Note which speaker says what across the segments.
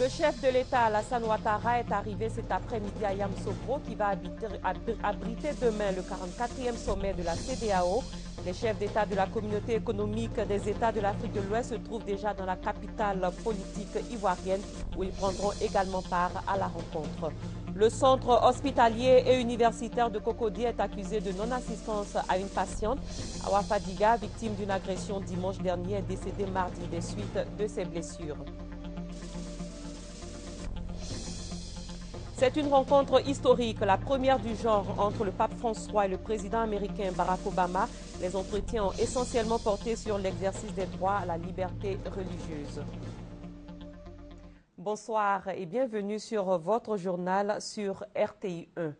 Speaker 1: Le chef de l'État, Alassane Ouattara, est arrivé cet après-midi à Yamoussoukro qui va abriter demain le 44e sommet de la CEDEAO. Les chefs d'État de la communauté économique des États de l'Afrique de l'Ouest se trouvent déjà dans la capitale politique ivoirienne où ils prendront également part à la rencontre. Le centre hospitalier et universitaire de Cocody est accusé de non-assistance à une patiente. Awa Fadiga, victime d'une agression dimanche dernier, est décédée mardi des suites de ses blessures. C'est une rencontre historique, la première du genre entre le pape François et le président américain Barack Obama. Les entretiens ont essentiellement porté sur l'exercice des droits à la liberté religieuse. Bonsoir et bienvenue sur votre journal sur RTI 1.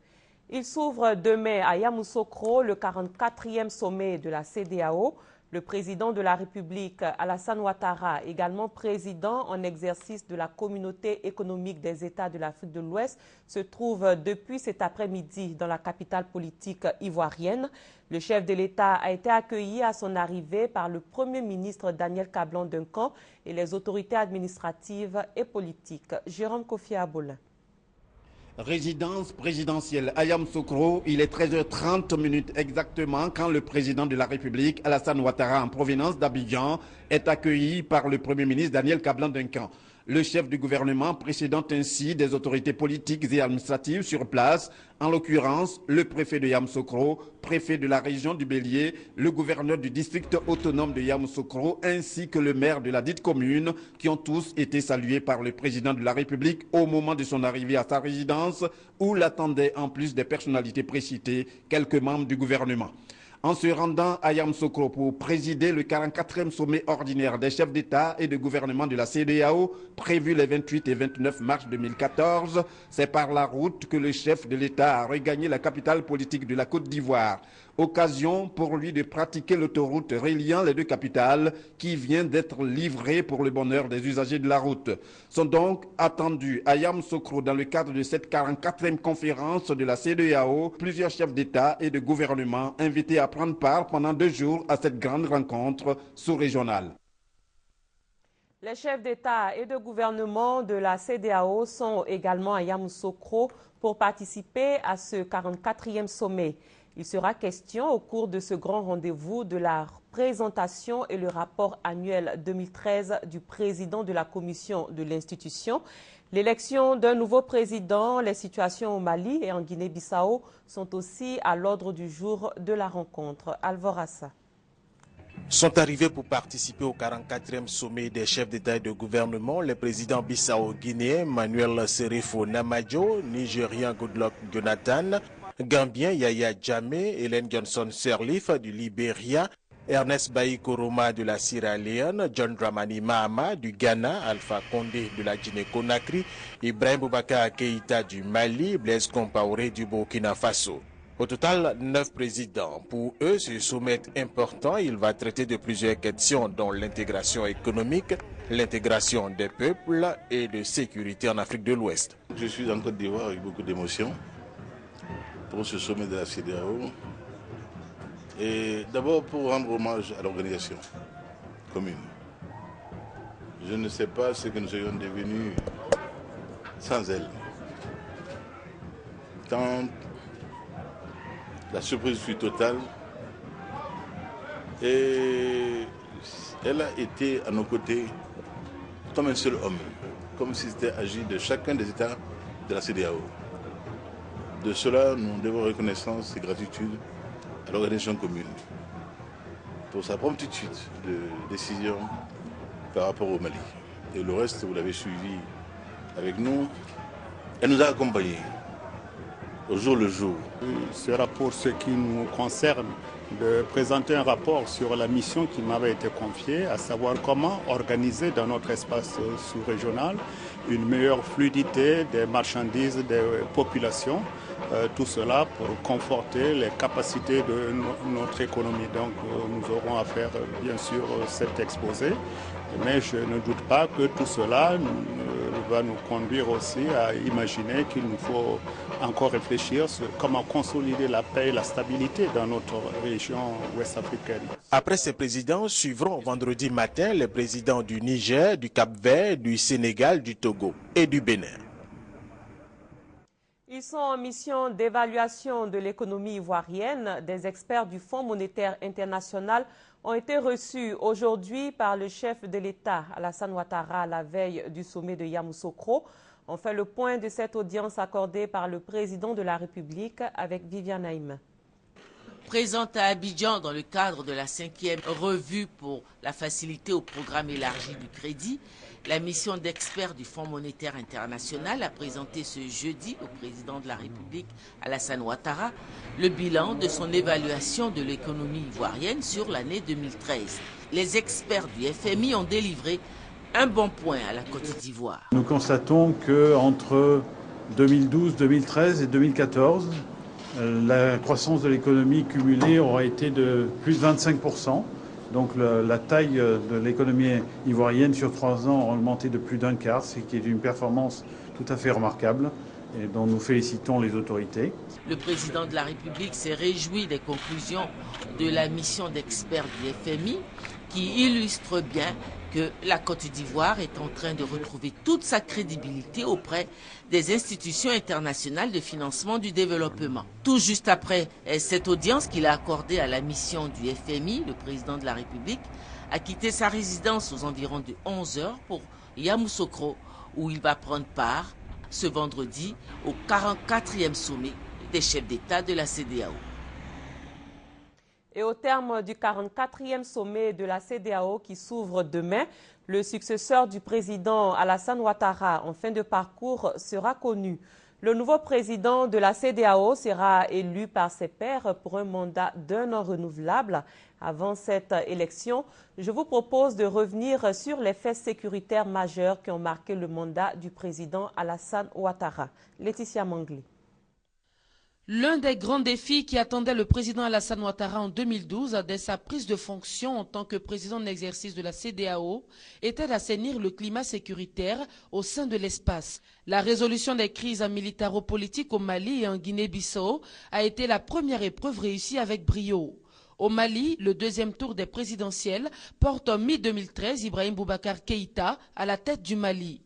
Speaker 1: Il s'ouvre demain à Yamoussoukro le 44e sommet de la CEDEAO. Le président de la République, Alassane Ouattara, également président en exercice de la communauté économique des États de l'Afrique de l'Ouest, se trouve depuis cet après-midi dans la capitale politique ivoirienne. Le chef de l'État a été accueilli à son arrivée par le Premier ministre Daniel Kablan-Duncan et les autorités administratives et politiques. Jérôme Kofi Aboulin.
Speaker 2: Résidence présidentielle à Yamoussoukro, il est 13h30 exactement quand le président de la République, Alassane Ouattara, en provenance d'Abidjan, est accueilli par le Premier ministre Daniel Kablan-Duncan. Le chef du gouvernement précédant ainsi des autorités politiques et administratives sur place, en l'occurrence le préfet de Yamoussoukro, préfet de la région du Bélier, le gouverneur du district autonome de Yamoussoukro ainsi que le maire de la dite commune qui ont tous été salués par le président de la République au moment de son arrivée à sa résidence où l'attendaient en plus des personnalités précitées quelques membres du gouvernement. En se rendant à Yamoussoukro pour présider le 44e sommet ordinaire des chefs d'État et de gouvernement de la CEDEAO, prévu les 28 et 29 mars 2014, c'est par la route que le chef de l'État a regagné la capitale politique de la Côte d'Ivoire. Occasion pour lui de pratiquer l'autoroute reliant les deux capitales qui vient d'être livrée pour le bonheur des usagers de la route. Sont donc attendus à Yamoussoukro dans le cadre de cette 44e conférence de la CEDEAO plusieurs chefs d'État et de gouvernement invités à prendre part pendant 2 jours à cette grande rencontre sous-régionale.
Speaker 1: Les chefs d'État et de gouvernement de la CEDEAO sont également à Yamoussoukro pour participer à ce 44e sommet. Il sera question au cours de ce grand rendez-vous de la présentation et le rapport annuel 2013 du président de la commission de l'institution. L'élection d'un nouveau président, les situations au Mali et en Guinée-Bissau sont aussi à l'ordre du jour de la rencontre. Alvorassa.
Speaker 3: Sont arrivés pour participer au 44e sommet des chefs d'État et de gouvernement les présidents bissau-guinéens Manuel Sérifo Namadio, nigérien Goodluck Jonathan, Gambien Yaya Jammeh, Hélène Johnson Sirleaf du Libéria, Ernest Bailly Koroma de la Sierra Leone, John Dramani Mahama du Ghana, Alpha Condé de la Guinée-Conakry, Ibrahim Boubacar Keïta du Mali, Blaise Compaoré du Burkina Faso. Au total, 9 présidents. Pour eux, ce sommet est important. Il va traiter de plusieurs questions, dont l'intégration économique, l'intégration des peuples et de sécurité en Afrique de l'Ouest.
Speaker 4: Je suis en Côte d'Ivoire avec beaucoup d'émotion pour ce sommet de la CEDEAO. Et d'abord pour rendre hommage à l'organisation commune. Je ne sais pas ce que nous serions devenus sans elle. Tant la surprise fut totale et elle a été à nos côtés comme un seul homme, comme si c'était agi de chacun des États de la CEDEAO. De cela, nous devons reconnaissance et gratitude à l'organisation commune pour sa promptitude de décision par rapport au Mali. Et le reste, vous l'avez suivi avec nous. Elle nous a accompagnés au jour le jour.
Speaker 5: Il sera pour ce qui nous concerne de présenter un rapport sur la mission qui m'avait été confiée, à savoir comment organiser dans notre espace sous-régional une meilleure fluidité des marchandises, des populations, tout cela pour conforter les capacités de notre économie. Donc nous aurons à faire bien sûr cet exposé, mais je ne doute pas que tout cela va nous conduire aussi à imaginer qu'il nous faut encore réfléchir sur comment consolider la paix et la stabilité dans notre région ouest africaine.
Speaker 3: Après ces présidents, suivront vendredi matin les présidents du Niger, du Cap-Vert, du Sénégal, du Togo et du Bénin.
Speaker 1: Ils sont en mission d'évaluation de l'économie ivoirienne. Des experts du Fonds monétaire international ont été reçus aujourd'hui par le chef de l'État, Alassane Ouattara, à la veille du sommet de Yamoussoukro. On fait le point de cette audience accordée par le président de la République avec Viviane Naïm.
Speaker 6: Présente à Abidjan dans le cadre de la 5e revue pour la facilité au programme élargi du crédit, la mission d'experts du Fonds monétaire international a présenté ce jeudi au président de la République, Alassane Ouattara, le bilan de son évaluation de l'économie ivoirienne sur l'année 2013. Les experts du FMI ont délivré un bon point à la Côte d'Ivoire.
Speaker 7: Nous constatons qu'entre 2012, 2013 et 2014, la croissance de l'économie cumulée aura été de plus de 25%. Donc la taille de l'économie ivoirienne sur 3 ans a augmenté de plus d'un quart, ce qui est une performance tout à fait remarquable et dont nous félicitons les autorités.
Speaker 6: Le président de la République s'est réjoui des conclusions de la mission d'experts du FMI qui illustre bien que la Côte d'Ivoire est en train de retrouver toute sa crédibilité auprès des institutions internationales de financement du développement. Tout juste après cette audience qu'il a accordée à la mission du FMI, le président de la République a quitté sa résidence aux environs de 11 heures pour Yamoussoukro, où il va prendre part ce vendredi au 44e sommet des chefs d'État de la CEDEAO.
Speaker 1: Et au terme du 44e sommet de la CEDEAO qui s'ouvre demain, le successeur du président Alassane Ouattara en fin de parcours sera connu. Le nouveau président de la CEDEAO sera élu par ses pairs pour un mandat d'1 an renouvelable. Avant cette élection, je vous propose de revenir sur les faits sécuritaires majeurs qui ont marqué le mandat du président Alassane Ouattara. Laetitia Mangli.
Speaker 8: L'un des grands défis qui attendait le président Alassane Ouattara en 2012 dès sa prise de fonction en tant que président en exercice de la CEDEAO était d'assainir le climat sécuritaire au sein de l'espace. La résolution des crises militaro-politiques au Mali et en Guinée-Bissau a été la première épreuve réussie avec brio. Au Mali, le deuxième tour des présidentielles porte en mi-2013 Ibrahim Boubacar Keïta à la tête du Mali.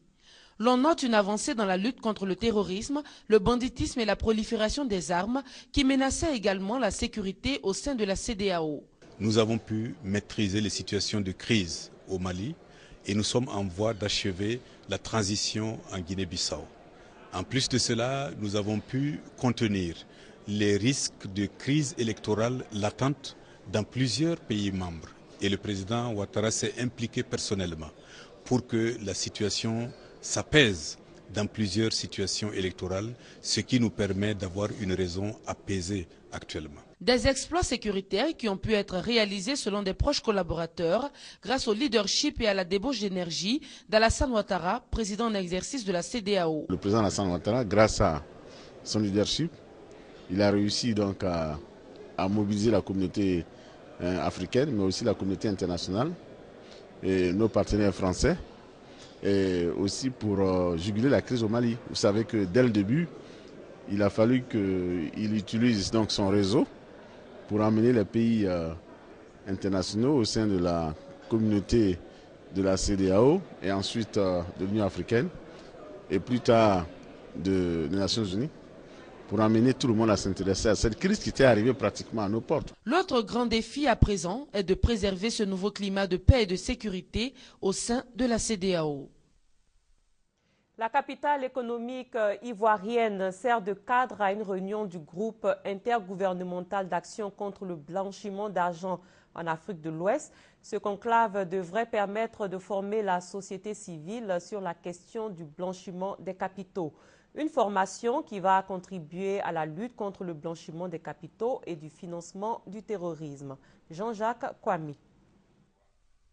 Speaker 8: L'on note une avancée dans la lutte contre le terrorisme, le banditisme et la prolifération des armes qui menaçaient également la sécurité au sein de la CEDEAO.
Speaker 9: Nous avons pu maîtriser les situations de crise au Mali et nous sommes en voie d'achever la transition en Guinée-Bissau. En plus de cela, nous avons pu contenir les risques de crise électorale latente dans plusieurs pays membres. Et le président Ouattara s'est impliqué personnellement pour que la situation s'apaise dans plusieurs situations électorales, ce qui nous permet d'avoir une raison apaisée actuellement.
Speaker 8: Des exploits sécuritaires qui ont pu être réalisés selon des proches collaborateurs grâce au leadership et à la débauche d'énergie d'Alassane Ouattara, président en exercice de la CEDEAO.
Speaker 10: Le président Alassane Ouattara, grâce à son leadership, il a réussi donc à mobiliser la communauté africaine, mais aussi la communauté internationale et nos partenaires français, et aussi pour juguler la crise au Mali. Vous savez que dès le début, il a fallu qu'il utilise donc son réseau pour amener les pays internationaux au sein de la communauté de la CEDEAO et ensuite de l'Union africaine et plus tard des Nations Unies pour amener tout le monde à s'intéresser à cette crise qui était arrivée pratiquement à nos portes.
Speaker 8: L'autre grand défi à présent est de préserver ce nouveau climat de paix et de sécurité au sein de la CEDEAO.
Speaker 1: La capitale économique ivoirienne sert de cadre à une réunion du groupe intergouvernemental d'action contre le blanchiment d'argent en Afrique de l'Ouest. Ce conclave devrait permettre de former la société civile sur la question du blanchiment des capitaux. Une formation qui va contribuer à la lutte contre le blanchiment des capitaux et du financement du terrorisme. Jean-Jacques Kwame.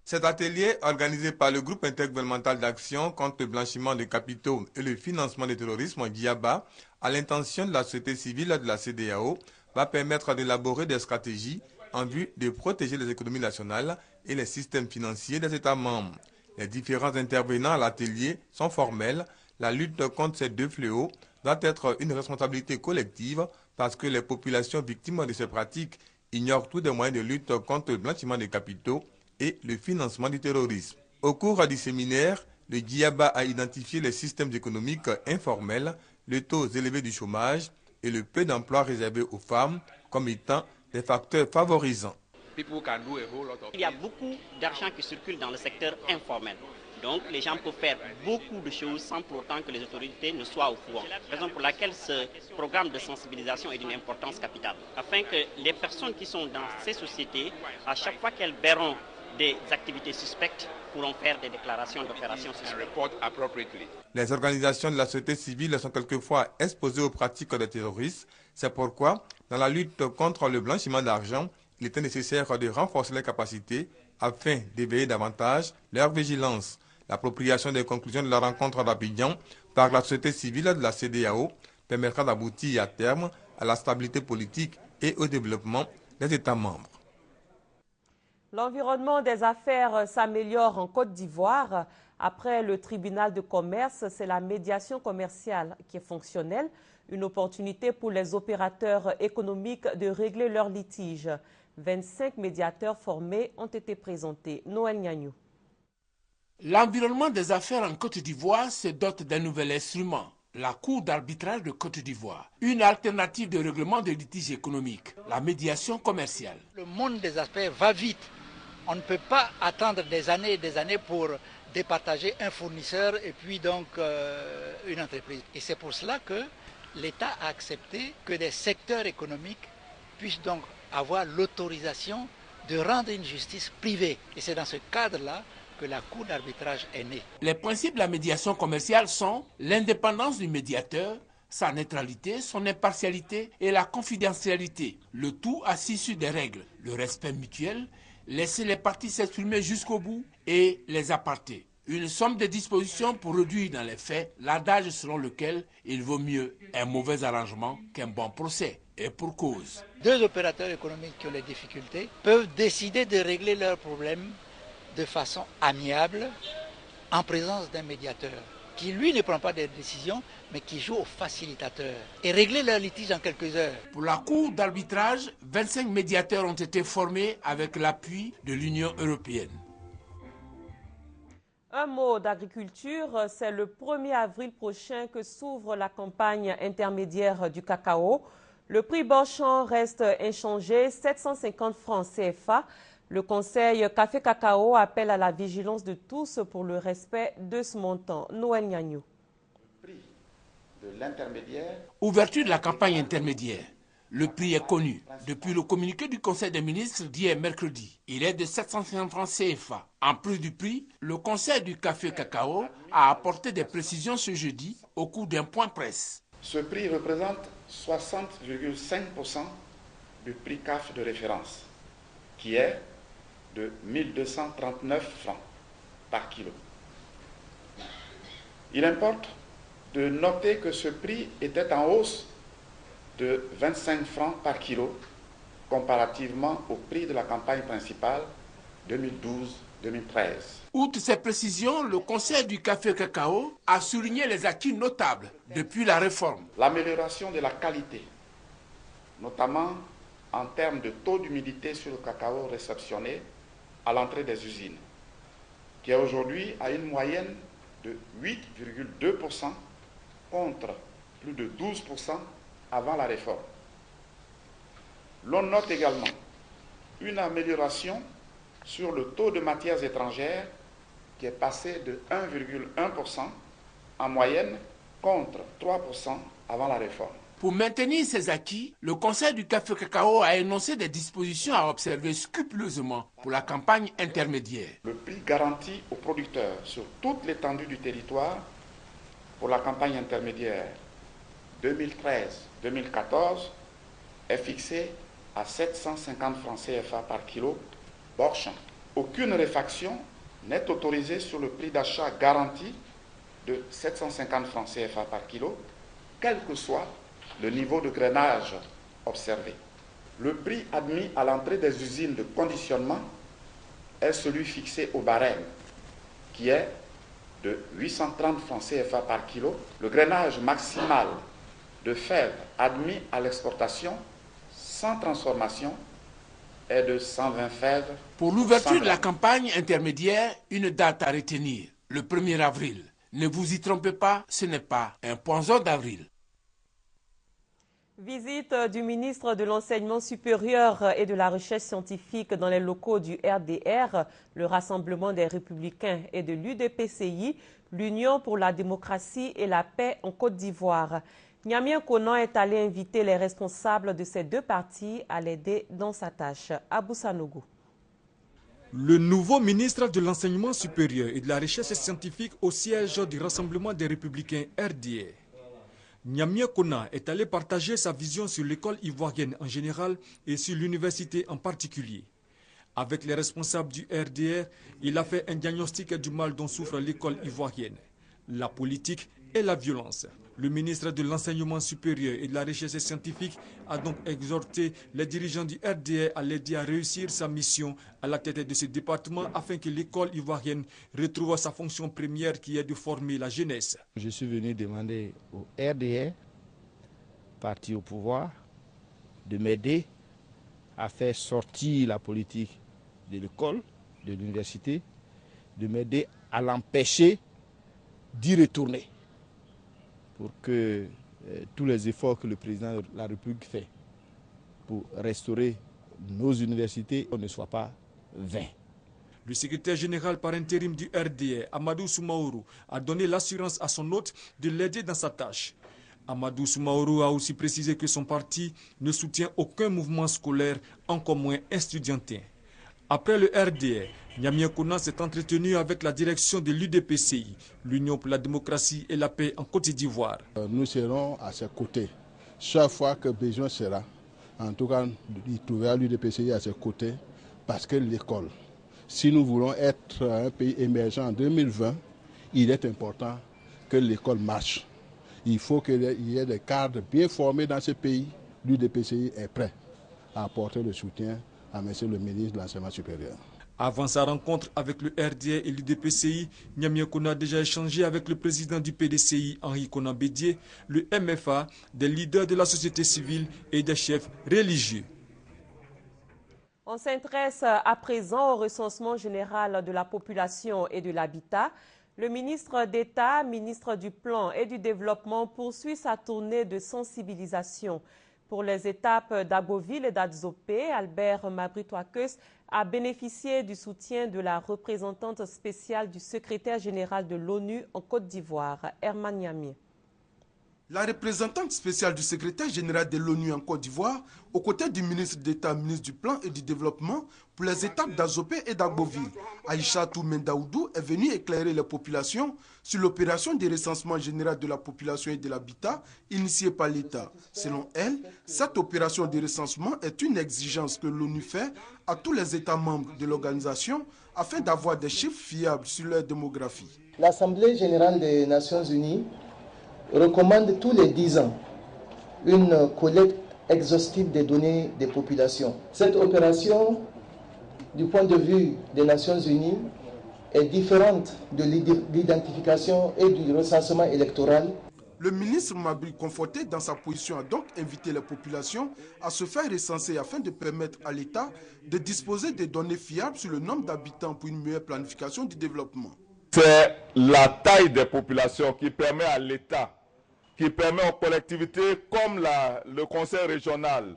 Speaker 11: Cet atelier, organisé par le groupe intergouvernemental d'action contre le blanchiment de capitaux et le financement du terrorisme, GIABA, à l'intention de la société civile de la CEDEAO, va permettre d'élaborer des stratégies en vue de protéger les économies nationales et les systèmes financiers des États membres. Les différents intervenants à l'atelier sont formels. La lutte contre ces deux fléaux doit être une responsabilité collective parce que les populations victimes de ces pratiques ignore tous les moyens de lutte contre le blanchiment des capitaux et le financement du terrorisme. Au cours du séminaire, le Djaba a identifié les systèmes économiques informels, le taux élevé du chômage et le peu d'emplois réservés aux femmes comme étant des facteurs favorisants.
Speaker 12: Il y a beaucoup d'argent qui circule dans le secteur informel. Donc les gens peuvent faire beaucoup de choses sans pour autant que les autorités ne soient au courant. Raison pour laquelle ce programme de sensibilisation est d'une importance capitale. Afin que les personnes qui sont dans ces sociétés, à chaque fois qu'elles verront des activités suspectes, pourront faire des déclarations d'opérations suspectes.
Speaker 11: Les organisations de la société civile sont quelquefois exposées aux pratiques des terroristes. C'est pourquoi, dans la lutte contre le blanchiment d'argent, il était nécessaire de renforcer les capacités afin d'éveiller davantage leur vigilance. L'appropriation des conclusions de la rencontre d'Abidjan par la société civile de la CEDEAO permettra d'aboutir à terme à la stabilité politique et au développement des États membres.
Speaker 1: L'environnement des affaires s'améliore en Côte d'Ivoire. Après le tribunal de commerce, c'est la médiation commerciale qui est fonctionnelle, une opportunité pour les opérateurs économiques de régler leurs litiges. 25 médiateurs formés ont été présentés. Noël Nyagnou.
Speaker 13: L'environnement des affaires en Côte d'Ivoire se dote d'un nouvel instrument, la Cour d'arbitrage de Côte d'Ivoire, une alternative de règlement des litiges économiques, la médiation commerciale.
Speaker 14: Le monde des affaires va vite. On ne peut pas attendre des années et des années pour départager un fournisseur et puis donc une entreprise. Et c'est pour cela que l'État a accepté que des secteurs économiques puissent donc avoir l'autorisation de rendre une justice privée. Et c'est dans ce cadre-là que la Cour d'arbitrage est née.
Speaker 13: Les principes de la médiation commerciale sont l'indépendance du médiateur, sa neutralité, son impartialité et la confidentialité. Le tout assis sur des règles, le respect mutuel, laisser les parties s'exprimer jusqu'au bout et les apartés. Une somme de dispositions pour réduire dans les faits l'adage selon lequel il vaut mieux un mauvais arrangement qu'un bon procès. Et pour cause.
Speaker 14: Deux opérateurs économiques qui ont des difficultés peuvent décider de régler leurs problèmes de façon amiable en présence d'un médiateur qui lui ne prend pas des décisions mais qui joue au facilitateur et régler leur litige en quelques heures.
Speaker 13: Pour la Cour d'arbitrage, 25 médiateurs ont été formés avec l'appui de l'Union européenne.
Speaker 1: Un mot d'agriculture, c'est le 1er avril prochain que s'ouvre la campagne intermédiaire du cacao. Le prix Borchamp reste inchangé, 750 francs CFA. Le Conseil Café Cacao appelle à la vigilance de tous pour le respect de ce montant. Noël Nyagnou.
Speaker 2: Prix de l'intermédiaire.
Speaker 13: Ouverture de la campagne intermédiaire. Le prix est connu depuis le communiqué du Conseil des ministres d'hier mercredi. Il est de 750 francs CFA. En plus du prix, le Conseil du Café Cacao a apporté des précisions ce jeudi au cours d'un point presse.
Speaker 2: Ce prix représente 60,5% du prix CAF de référence, qui est de 1239 francs par kilo. Il importe de noter que ce prix était en hausse de 25 francs par kilo comparativement au prix de la campagne principale 2012-2013.
Speaker 13: Outre ces précisions, le Conseil du Café Cacao a souligné les acquis notables depuis la réforme.
Speaker 2: L'amélioration de la qualité, notamment en termes de taux d'humidité sur le cacao réceptionné à l'entrée des usines, qui est aujourd'hui à une moyenne de 8,2% contre plus de 12% avant la réforme. L'on note également une amélioration sur le taux de matières étrangères qui est passé de 1,1% en moyenne contre 3% avant la réforme.
Speaker 13: Pour maintenir ces acquis, le Conseil du Café Cacao a énoncé des dispositions à observer scrupuleusement pour la campagne intermédiaire.
Speaker 2: Le prix garanti aux producteurs sur toute l'étendue du territoire pour la campagne intermédiaire 2013-2014 est fixé à 750 francs CFA par kilo Borchamp. Aucune réfaction n'est autorisée sur le prix d'achat garanti de 750 francs CFA par kilo, quel que soit le niveau de grainage observé. Le prix admis à l'entrée des usines de conditionnement est celui fixé au barème, qui est de 830 francs CFA par kilo. Le grainage maximal de fèves admis à l'exportation sans transformation
Speaker 15: est de 120 fèves.
Speaker 13: Pour l'ouverture de la campagne intermédiaire, une date à retenir, le 1er avril. Ne vous y trompez pas, ce n'est pas un poisson d'avril.
Speaker 1: Visite du ministre de l'Enseignement supérieur et de la Recherche scientifique dans les locaux du RDR, le Rassemblement des Républicains et de l'UDPCI, l'Union pour la démocratie et la paix en Côte d'Ivoire. Nyamien Konan est allé inviter les responsables de ces deux partis à l'aider dans sa tâche. Abou Sanogo.
Speaker 16: Le nouveau ministre de l'Enseignement supérieur et de la Recherche scientifique au siège du Rassemblement des Républicains RDR. Nyamien Konan est allé partager sa vision sur l'école ivoirienne en général et sur l'université en particulier. Avec les responsables du RDR, il a fait un diagnostic du mal dont souffre l'école ivoirienne, la politique et la violence. Le ministre de l'Enseignement supérieur et de la Recherche scientifique a donc exhorté les dirigeants du RDR à l'aider à réussir sa mission à la tête de ce département afin que l'école ivoirienne retrouve sa fonction première qui est de former la jeunesse.
Speaker 17: Je suis venu demander au RDR, parti au pouvoir, de m'aider à faire sortir la politique de l'école, de l'université, de m'aider à l'empêcher d'y retourner, pour que tous les efforts que le président de la République fait pour restaurer nos universités ne soient pas vains.
Speaker 16: Le secrétaire général par intérim du RDR, Amadou Soumaoro, a donné l'assurance à son hôte de l'aider dans sa tâche. Amadou Soumaoro a aussi précisé que son parti ne soutient aucun mouvement scolaire, encore moins estudiantin. Après le RDR, Nyamien Konan s'est entretenu avec la direction de l'UDPCI, l'Union pour la démocratie et la paix en Côte d'Ivoire.
Speaker 10: Nous serons à ses côtés. Chaque fois que besoin sera, en tout cas, il trouvera l'UDPCI à ses côtés, parce que l'école, si nous voulons être un pays émergent en 2020, il est important que l'école marche. Il faut qu'il y ait des cadres bien formés dans ce pays. L'UDPCI est prêt à apporter le soutien à M. le ministre de l'Enseignement supérieur.
Speaker 16: Avant sa rencontre avec le RDR et l'UDPCI, Nyamien Konan a déjà échangé avec le président du PDCI, Henri Konan Bédié, le MFA, des leaders de la société civile et des chefs religieux.
Speaker 1: On s'intéresse à présent au recensement général de la population et de l'habitat. Le ministre d'État, ministre du Plan et du Développement, poursuit sa tournée de sensibilisation. Pour les étapes d'Agboville et d'Adzopé, Albert Mabritouakeus a bénéficié du soutien de la représentante spéciale du secrétaire général de l'ONU en Côte d'Ivoire, Herman Nyamie.
Speaker 18: La représentante spéciale du secrétaire général de l'ONU en Côte d'Ivoire, aux côtés du ministre d'État, ministre du Plan et du Développement, pour les étapes d'Azopé et d'Agboville, Aïchatou Mendaoudou est venue éclairer les populations sur l'opération de recensement général de la population et de l'habitat initiée par l'État. Selon elle, cette opération de recensement est une exigence que l'ONU fait à tous les États membres de l'organisation afin d'avoir des chiffres fiables sur leur démographie.
Speaker 19: L'Assemblée générale des Nations unies recommande tous les 10 ans une collecte exhaustive des données des populations. Cette opération, du point de vue des Nations unies, est différente de l'identification et du recensement électoral.
Speaker 18: Le ministre Mabri, conforté dans sa position, a donc invité les populations à se faire recenser afin de permettre à l'État de disposer de données fiables sur le nombre d'habitants pour une meilleure planification du développement.
Speaker 20: C'est la taille des populations qui permet à l'État, qui permet aux collectivités comme le conseil régional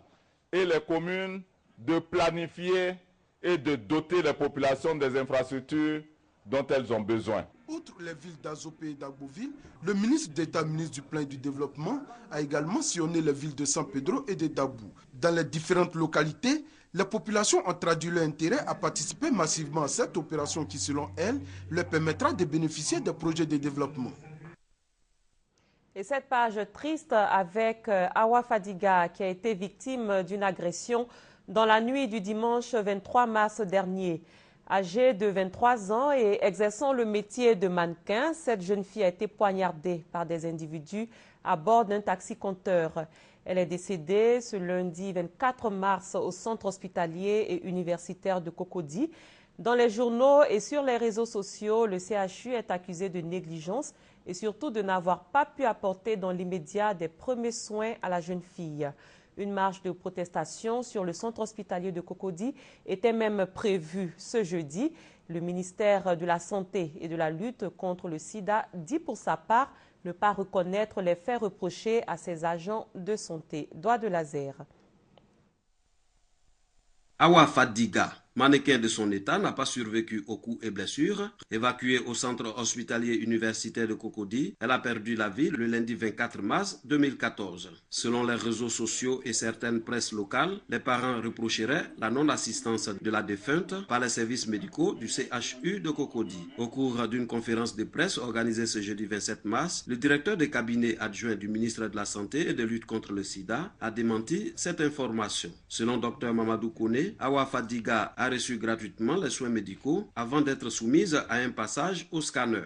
Speaker 20: et les communes de planifier et de doter les populations des infrastructures dont elles ont besoin.
Speaker 18: Outre les villes d'Azopé et d'Agboville, le ministre d'État, ministre du Plan et du Développement, a également sillonné les villes de San Pedro et de Dabou. Dans les différentes localités, les populations ont traduit leur intérêt à participer massivement à cette opération qui, selon elles, leur permettra de bénéficier des projets de développement.
Speaker 1: Et cette page triste avec Awa Fadiga qui a été victime d'une agression dans la nuit du dimanche 23 mars dernier. Âgée de 23 ans et exerçant le métier de mannequin, cette jeune fille a été poignardée par des individus à bord d'un taxi-compteur. Elle est décédée ce lundi 24 mars au centre hospitalier et universitaire de Cocody. Dans les journaux et sur les réseaux sociaux, le CHU est accusé de négligence et surtout de n'avoir pas pu apporter dans l'immédiat des premiers soins à la jeune fille. Une marche de protestation sur le centre hospitalier de Cocody était même prévue ce jeudi. Le ministère de la Santé et de la lutte contre le sida dit pour sa part ne pas reconnaître les faits reprochés à ses agents de santé. Doigt de laser.
Speaker 15: Awa Fadiga, mannequin de son état, n'a pas survécu aux coups et blessures. Évacuée au centre hospitalier universitaire de Cocody, elle a perdu la vie le lundi 24 mars 2014. Selon les réseaux sociaux et certaines presses locales, les parents reprocheraient la non-assistance de la défunte par les services médicaux du CHU de Cocody. Au cours d'une conférence de presse organisée ce jeudi 27 mars, le directeur de cabinet adjoint du ministre de la Santé et de lutte contre le sida a démenti cette information. Selon Dr Mamadou Kone, Awa Fadiga a reçu gratuitement les soins médicaux avant d'être soumise à un passage au scanner.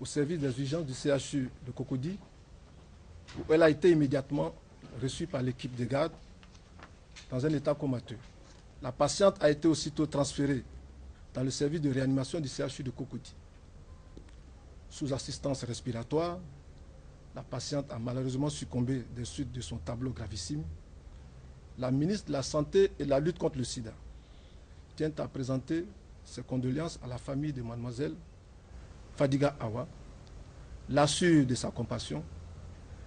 Speaker 21: Au service des urgences du CHU de Cocody, où elle a été immédiatement reçue par l'équipe de garde dans un état comateux. La patiente a été aussitôt transférée dans le service de réanimation du CHU de Cocody. Sous assistance respiratoire, la patiente a malheureusement succombé des suites de son tableau gravissime. La ministre de la Santé et de la lutte contre le sida tient à présenter ses condoléances à la famille de mademoiselle Fadiga Awa, l'assure de sa compassion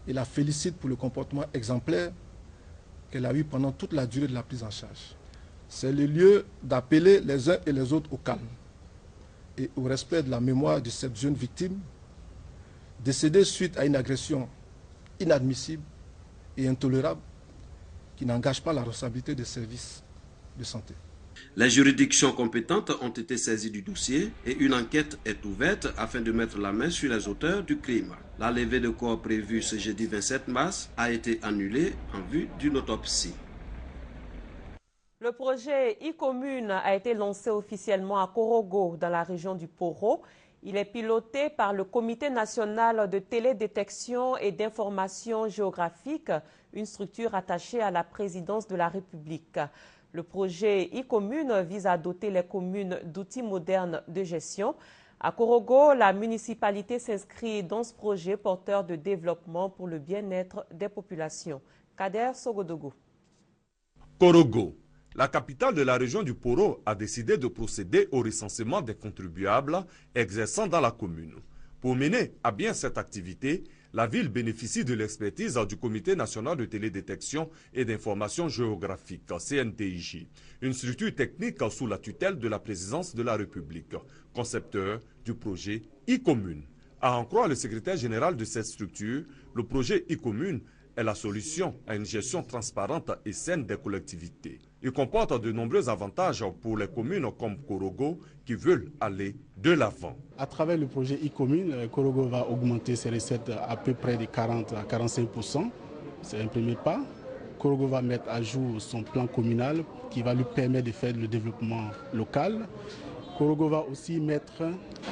Speaker 21: et la félicite pour le comportement exemplaire qu'elle a eu pendant toute la durée de la prise en charge. C'est le lieu d'appeler les uns et les autres au calme et au respect de la mémoire de cette jeune victime décédée suite à une agression inadmissible et intolérable qui n'engage pas la responsabilité des services de santé.
Speaker 15: Les juridictions compétentes ont été saisies du dossier et une enquête est ouverte afin de mettre la main sur les auteurs du crime. La levée de corps prévue ce jeudi 27 mars a été annulée en vue d'une autopsie.
Speaker 1: Le projet e-commune a été lancé officiellement à Korogo, dans la région du Poro. Il est piloté par le Comité national de télédétection et d'information géographique, une structure attachée à la présidence de la République. Le projet e-commune vise à doter les communes d'outils modernes de gestion. À Korogo, la municipalité s'inscrit dans ce projet porteur de développement pour le bien-être des populations. Kader Sogodogo.
Speaker 22: Korogo, la capitale de la région du Poro, a décidé de procéder au recensement des contribuables exerçant dans la commune. Pour mener à bien cette activité, la ville bénéficie de l'expertise du Comité national de télédétection et d'information géographique, CNTIJ, une structure technique sous la tutelle de la présidence de la République, concepteur du projet e-commune. À en croire le secrétaire général de cette structure, le projet e-commune est la solution à une gestion transparente et saine des collectivités. Il comporte de nombreux avantages pour les communes comme Korogo qui veulent aller de l'avant.
Speaker 23: À travers le projet e-commune, Korogo va augmenter ses recettes à peu près de 40 à 45%. C'est un premier pas. Korogo va mettre à jour son plan communal qui va lui permettre de faire le développement local. Korogo va aussi mettre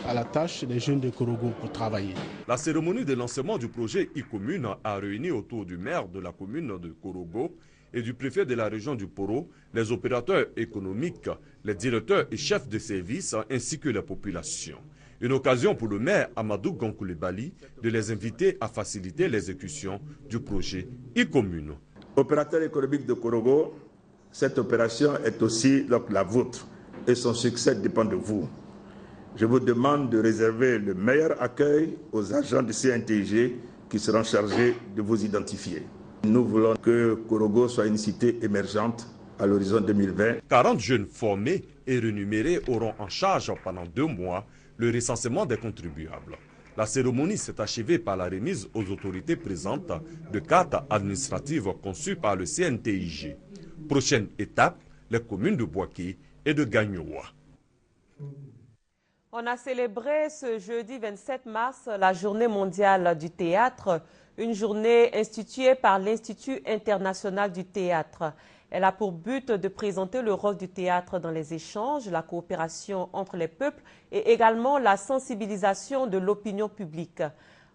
Speaker 23: à la tâche les jeunes de Korogo pour travailler.
Speaker 22: La cérémonie de lancement du projet e-commune a réuni autour du maire de la commune de Korogo et du préfet de la région du Poro, les opérateurs économiques, les directeurs et chefs de service ainsi que la population. Une occasion pour le maire Amadou Gonkoulibaly de les inviter à faciliter l'exécution du projet e-commune.
Speaker 24: Opérateur économique de Korogo, cette opération est aussi la vôtre et son succès dépend de vous. Je vous demande de réserver le meilleur accueil aux agents du CNTIJ qui seront chargés de vous identifier. Nous voulons que Korogo soit une cité émergente à l'horizon 2020.
Speaker 22: 40 jeunes formés et rémunérés auront en charge pendant 2 mois le recensement des contribuables. La cérémonie s'est achevée par la remise aux autorités présentes de cartes administratives conçues par le CNTIJ. Prochaine étape, les communes de Boaké et de Gagnoa.
Speaker 1: On a célébré ce jeudi 27 mars la journée mondiale du théâtre, une journée instituée par l'Institut international du théâtre. Elle a pour but de présenter le rôle du théâtre dans les échanges, la coopération entre les peuples et également la sensibilisation de l'opinion publique.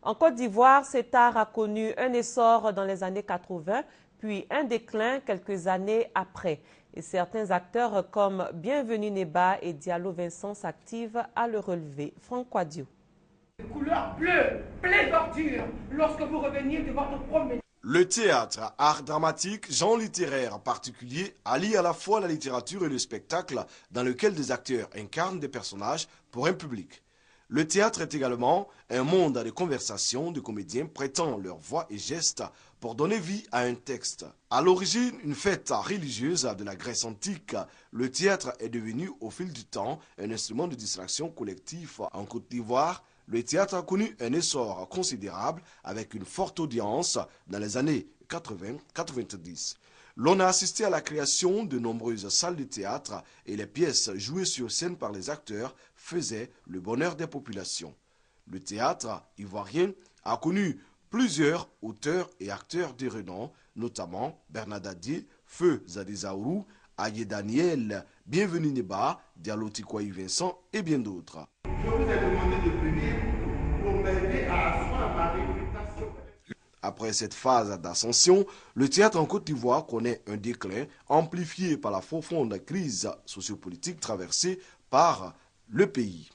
Speaker 1: En Côte d'Ivoire, cet art a connu un essor dans les années 80, puis un déclin quelques années après. Et certains acteurs comme Bienvenue Neba et Diallo Vincent s'activent à le relever. Franck Quadio.
Speaker 25: Couleur bleue, pleine d'ordures, lorsque vous reveniez de votre promenade.
Speaker 18: Le théâtre, art dramatique, genre littéraire particulier, allie à la fois la littérature et le spectacle dans lequel des acteurs incarnent des personnages pour un public. Le théâtre est également un monde de conversation de comédiens prêtant leur voix et gestes pour donner vie à un texte. À l'origine, une fête religieuse de la Grèce antique, le théâtre est devenu au fil du temps un instrument de distraction collectif. En Côte d'Ivoire, le théâtre a connu un essor considérable avec une forte audience dans les années 80-90. L'on a assisté à la création de nombreuses salles de théâtre et les pièces jouées sur scène par les acteurs faisaient le bonheur des populations. Le théâtre ivoirien a connu plusieurs auteurs et acteurs de renom, notamment Bernard Dadier, Feu Zadizaourou, Aye Daniel, Bienvenue Neba, Diallo Tikwaï Vincent et bien d'autres.
Speaker 3: Je vous ai demandé de venir pour m'aider à asseoir ma réputation.
Speaker 18: Après cette phase d'ascension, le théâtre en Côte d'Ivoire connaît un déclin amplifié par la profonde crise sociopolitique traversée par le pays.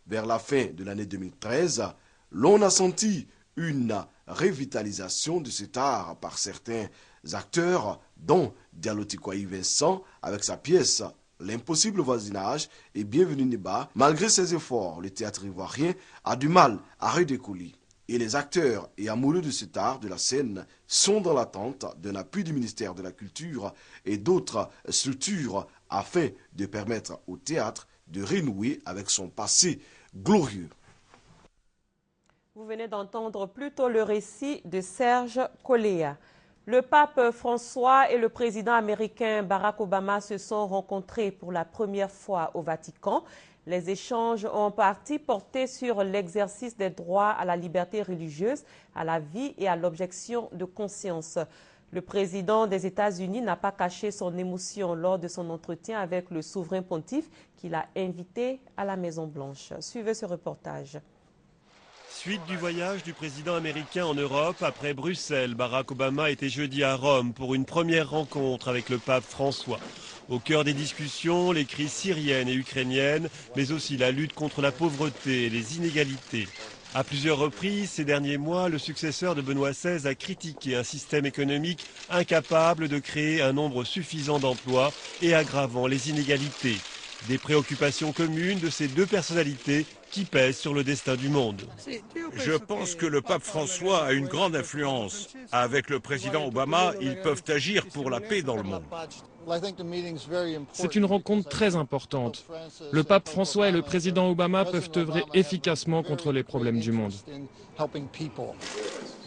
Speaker 18: Vers la fin de l'année 2013, l'on a senti une revitalisation de cet art par certains acteurs, dont Diallo Tikwaï Vincent avec sa pièce L'impossible voisinage et Bienvenue Neba. Malgré ses efforts, le théâtre ivoirien a du mal à redécoller. Et les acteurs et amoureux de cet art de la scène sont dans l'attente d'un appui du ministère de la Culture et d'autres structures afin de permettre au théâtre de renouer avec son passé glorieux.
Speaker 1: Vous venez d'entendre plutôt le récit de Serge Koléa. Le pape François et le président américain Barack Obama se sont rencontrés pour la première fois au Vatican. Les échanges ont en partie porté sur l'exercice des droits à la liberté religieuse, à la vie et à l'objection de conscience. Le président des États-Unis n'a pas caché son émotion lors de son entretien avec le souverain pontife qu'il a invité à la Maison-Blanche. Suivez ce reportage.
Speaker 4: Suite du voyage du président américain en Europe, après Bruxelles, Barack Obama était jeudi à Rome pour une première rencontre avec le pape François. Au cœur des discussions, les crises syriennes et ukrainiennes, mais aussi la lutte contre la pauvreté et les inégalités. À plusieurs reprises, ces derniers mois, le successeur de Benoît XVI a critiqué un système économique incapable de créer un nombre suffisant d'emplois et aggravant les inégalités. Des préoccupations communes de ces deux personnalités qui pèsent sur le destin du monde.
Speaker 5: Je pense que le pape François a une grande influence. Avec le président Obama, ils peuvent agir pour la paix dans le monde.
Speaker 7: C'est une rencontre très importante. Le pape François et le président Obama peuvent œuvrer efficacement contre les problèmes du monde.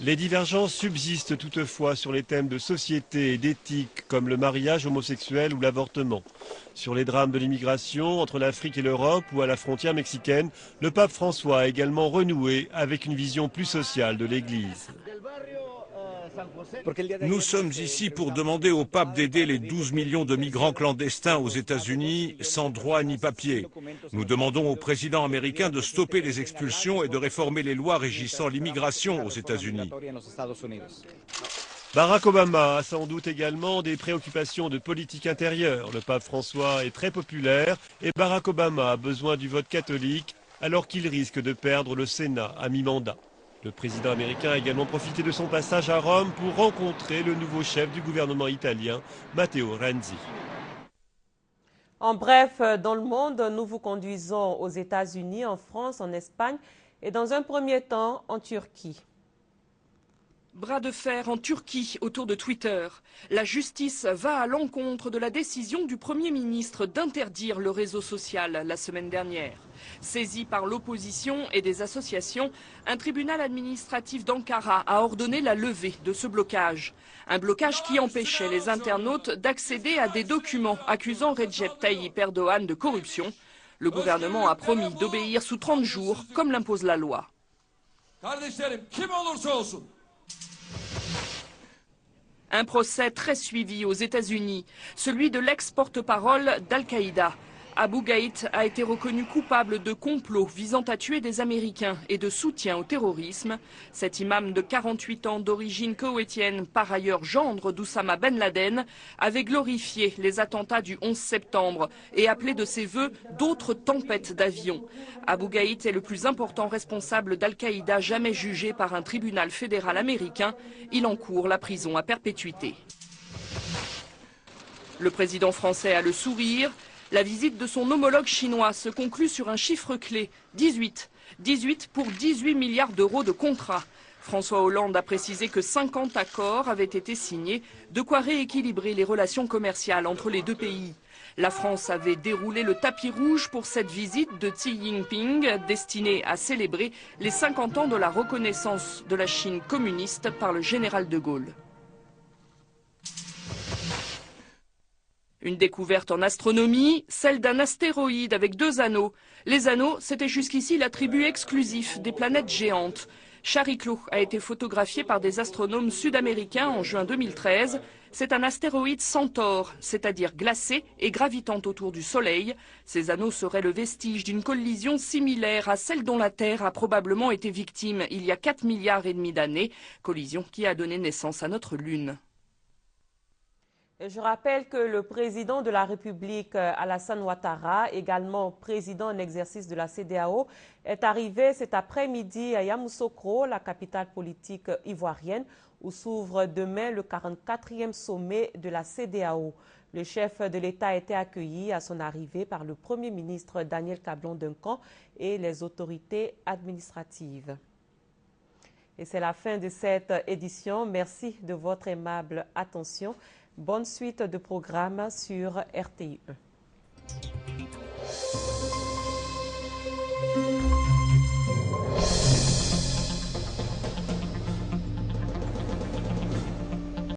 Speaker 4: Les divergences subsistent toutefois sur les thèmes de société et d'éthique, comme le mariage homosexuel ou l'avortement. Sur les drames de l'immigration entre l'Afrique et l'Europe ou à la frontière mexicaine, le pape François a également renoué avec une vision plus sociale de l'Église.
Speaker 5: Nous sommes ici pour demander au pape d'aider les 12 millions de migrants clandestins aux États-Unis sans droit ni papier. Nous demandons au président américain de stopper les expulsions et de réformer les lois régissant l'immigration aux États-Unis.
Speaker 4: Barack Obama a sans doute également des préoccupations de politique intérieure. Le pape François est très populaire et Barack Obama a besoin du vote catholique alors qu'il risque de perdre le Sénat à mi-mandat. Le président américain a également profité de son passage à Rome pour rencontrer le nouveau chef du gouvernement italien, Matteo Renzi.
Speaker 1: En bref, dans le monde, nous vous conduisons aux États-Unis, en France, en Espagne et dans un premier temps en Turquie.
Speaker 25: Bras de fer en Turquie autour de Twitter. La justice va à l'encontre de la décision du Premier ministre d'interdire le réseau social la semaine dernière. Saisi par l'opposition et des associations, un tribunal administratif d'Ankara a ordonné la levée de ce blocage. Un blocage qui empêchait les internautes d'accéder à des documents accusant Recep Tayyip Erdogan de corruption. Le gouvernement a promis d'obéir sous 30 jours, comme l'impose la loi. Un procès très suivi aux États-Unis, celui de l'ex-porte-parole d'Al-Qaïda. Abu Ghait a été reconnu coupable de complot visant à tuer des Américains et de soutien au terrorisme. Cet imam de 48 ans d'origine koweïtienne, par ailleurs gendre d'Oussama Ben Laden, avait glorifié les attentats du 11 septembre et appelé de ses vœux d'autres tempêtes d'avions. Abu Ghait est le plus important responsable d'Al-Qaïda jamais jugé par un tribunal fédéral américain. Il encourt la prison à perpétuité. Le président français a le sourire. La visite de son homologue chinois se conclut sur un chiffre clé, 18. 18 pour 18 milliards d'euros de contrats. François Hollande a précisé que 50 accords avaient été signés, de quoi rééquilibrer les relations commerciales entre les deux pays. La France avait déroulé le tapis rouge pour cette visite de Xi Jinping, destinée à célébrer les 50 ans de la reconnaissance de la Chine communiste par le général de Gaulle. Une découverte en astronomie, celle d'un astéroïde avec 2 anneaux. Les anneaux, c'était jusqu'ici l'attribut exclusif des planètes géantes. Chariklo a été photographié par des astronomes sud-américains en juin 2013. C'est un astéroïde centaure, c'est-à-dire glacé et gravitant autour du Soleil. Ces anneaux seraient le vestige d'une collision similaire à celle dont la Terre a probablement été victime il y a 4,5 milliards d'années, collision qui a donné naissance à notre Lune.
Speaker 1: Je rappelle que le président de la République, Alassane Ouattara, également président en exercice de la CEDEAO, est arrivé cet après-midi à Yamoussoukro, la capitale politique ivoirienne, où s'ouvre demain le 44e sommet de la CEDEAO. Le chef de l'État a été accueilli à son arrivée par le Premier ministre Daniel Cablon-Duncan et les autorités administratives. Et c'est la fin de cette édition. Merci de votre aimable attention. Bonne suite de programmes sur RTI1.